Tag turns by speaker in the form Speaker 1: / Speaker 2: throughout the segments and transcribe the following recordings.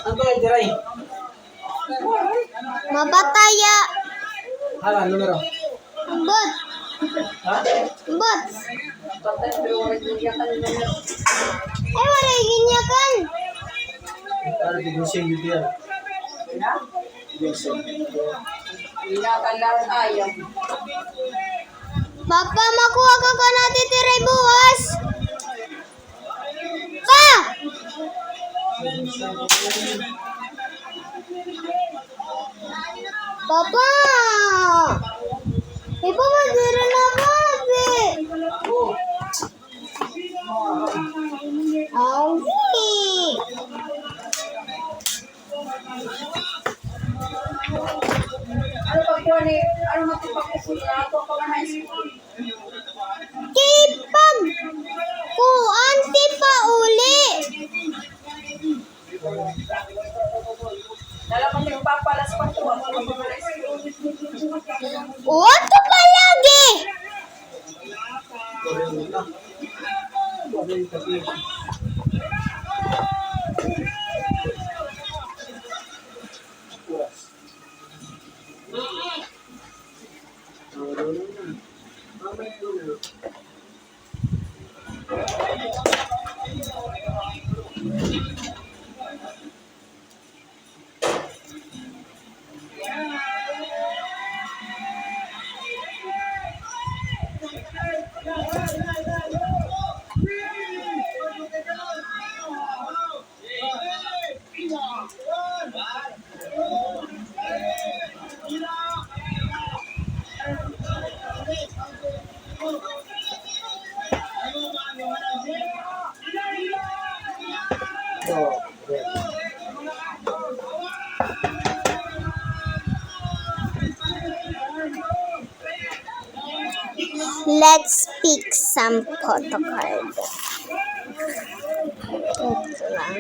Speaker 1: Ano yung diray?
Speaker 2: Mabataya.
Speaker 1: Hala, numero.
Speaker 2: Bot.
Speaker 1: Ha?
Speaker 2: Bot. Wala yung kan.
Speaker 1: Para di gusing dito yan.
Speaker 2: Papa, makuha ka ka natin tiray buwas. Pa! Papa! Ipa madira na babi. Awi.
Speaker 3: Ano matipag-usulan ako pag high school?
Speaker 2: Kipag kuan ti pa uli.
Speaker 3: Dalaman yung papalas pa ito.
Speaker 2: Oto palagi. Let's pick some photo card. Ito lang.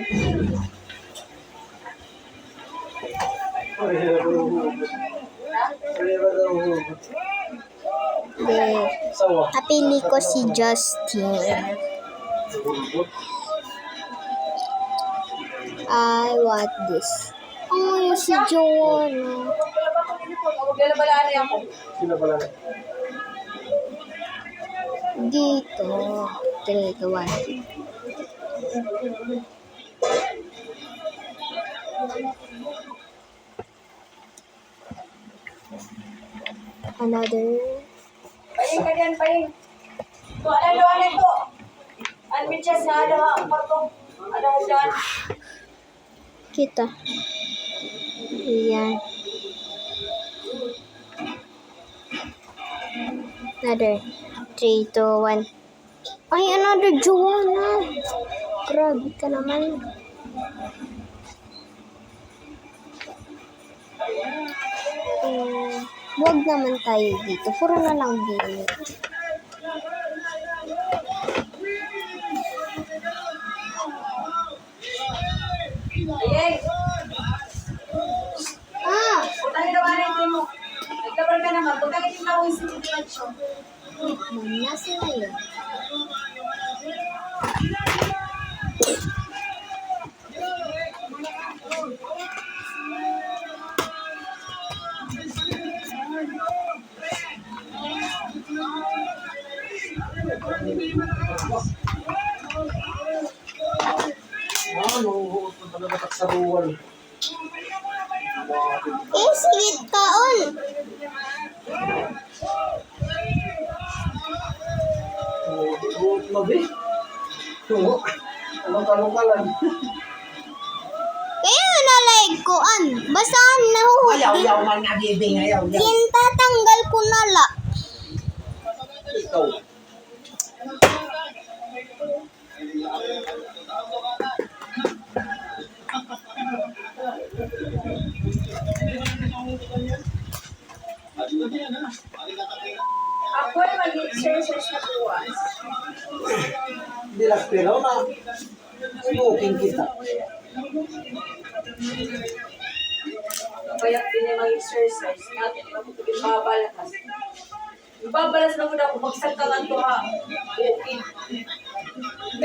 Speaker 2: Napili ko si Justin. I want this. Oh, si Joanna.
Speaker 3: Maglalabalaani ako.
Speaker 1: Sino pala?
Speaker 2: Dito. 3, 2, 1. Another.
Speaker 3: Paing ka diyan, paing. Ito, ano ito? Almichas na ada ha, parto. Ada dyan.
Speaker 2: Kita. Ayan. Another. 3, 2, 1. Ay, another Joanna. Grabe ka naman. Wag naman tayo dito. Puro na lang bili.
Speaker 3: Ayeng!
Speaker 2: Ah!
Speaker 3: Putangin na ba ito mo? Naglaban ka naman. Putangin yung nawin sa situation.
Speaker 2: Manasa na yun.
Speaker 1: Ano, talaga taksaruan.
Speaker 2: Sweet kaon.
Speaker 1: Buot na ba? Ano-ano-kalan.
Speaker 2: Kaya nalaig koan. Basta nahuhuli.
Speaker 1: Ayaw man nga, bibing. Ayaw.
Speaker 2: Kinta tanggal ko nala.
Speaker 1: Ikaw.
Speaker 3: Ako ay mag-exercise na buwas.
Speaker 1: Hindi lang pero na. Smoking kita.
Speaker 3: Kaya din ay mag-exercise. Natin yung babalas. Babalas na muna ako. Magsagtangan to ha. Okay.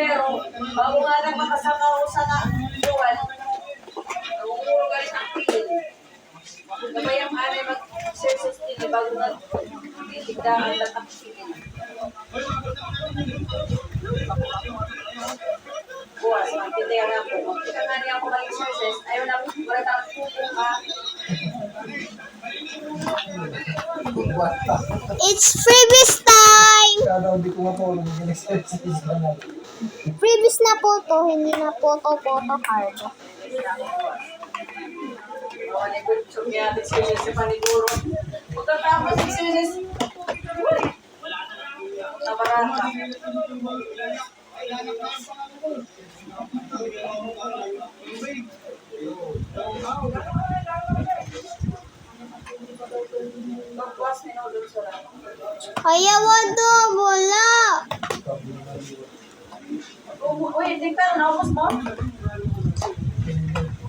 Speaker 3: Pero, bago nga nang makasakaw sa buwan, namumuro ka rin ang pilin. Sabay ang anay mag-services din bago nga titigdaan lang ang pilin. Buwas, magtitaya nga po. Magtitaya nga niya ako mag-services. Ayaw na po, wala tayong pupo ka.
Speaker 1: What the?
Speaker 2: It's freebies time!
Speaker 1: Kaya daw hindi ko matulog. Nag-exercise na nga.
Speaker 2: Freebies na po to, hindi na photo card.
Speaker 3: Mga good job niya, exercise sa paniguro. Pagkatapos exercise, nabarata. Pagpuas na inulog sa lang.
Speaker 2: Ayaw do, wala!
Speaker 3: Uy, di pero naubos mo?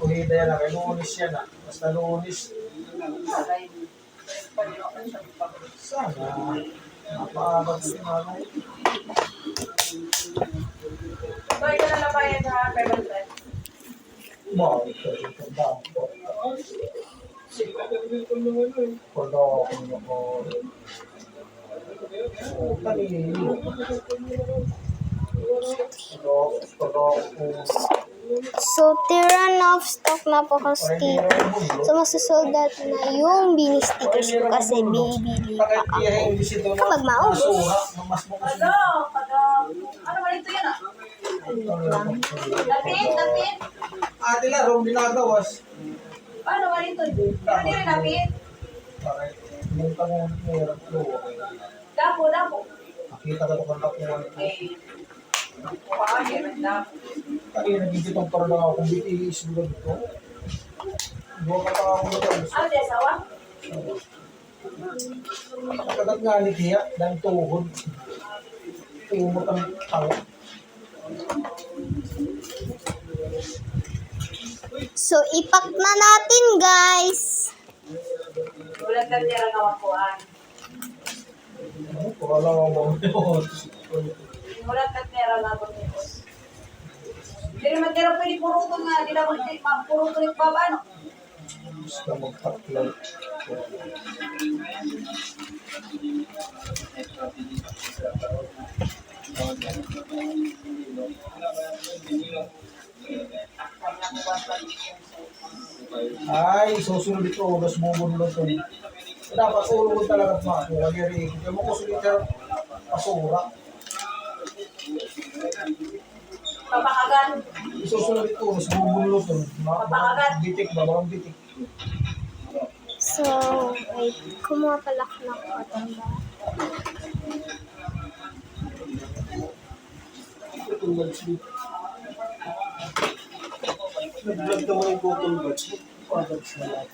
Speaker 1: Kuhida yan na. Kaya lunis yan na. Basta lunis. Sana. Napaabat si nanay.
Speaker 3: So, ito na nabayan sa 500.
Speaker 1: Bakit ka dito? Bakit? Wala akong ako. Kanino?
Speaker 2: So, tira na off stock na po kasi. So, masusold out na yung bini stickers ko kasi bibili pa ako. Kapag maubos.
Speaker 3: Ano ba ito yan ah? Lapit.
Speaker 1: Ate larong ginagawas.
Speaker 3: Ano ba ito? Ano din lapit?
Speaker 1: Bakit? Yung tanong hirap ko.
Speaker 3: Dapo.
Speaker 1: Nakita ka pa nakuha.
Speaker 3: Okay. Paano dapo?
Speaker 1: Kaya nagigitong para lang ako kung BTS mo dito. Buwa ka pa ako dito.
Speaker 3: Ano din asawa?
Speaker 1: Kagat nga ni Tia, dahil tuhod. Tumot ang tawa.
Speaker 2: So, ipak na natin, guys.
Speaker 3: Ulat lang niya lang awakuan.
Speaker 1: Wala mo mo.
Speaker 3: Ulat lang niya lang awakuan. Pero matira pwede purutong nga. Di na purutong yung baba, no?
Speaker 1: Gusto magpaklay. Ay, susunod ito. Mas bubunod ito. Dapat ulog talaga ito ako. Kaya mo ko sulit pasura.
Speaker 3: Papakagan.
Speaker 1: Isusunod ito. Mas bubunod ito. Bitik ba? Bakang bitik.
Speaker 2: So, wait. Kumuha pala ko ng cotton ball.
Speaker 1: Nag-vlog naman yung cotton buds. Products na lang.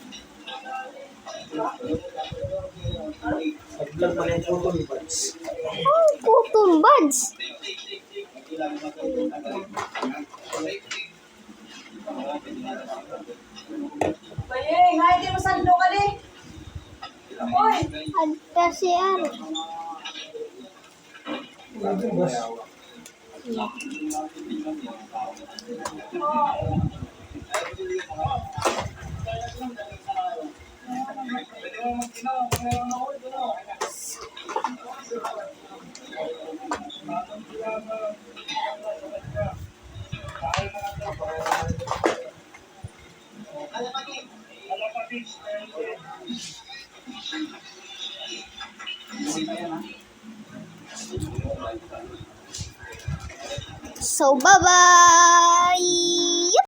Speaker 1: Nag-vlog pala yung cotton buds.
Speaker 2: Oh, cotton buds!
Speaker 3: Bayeng, nga hindi mo sando ka di. Uy!
Speaker 2: At kasi ano.
Speaker 1: Nag-vlog.
Speaker 2: So, bye-bye!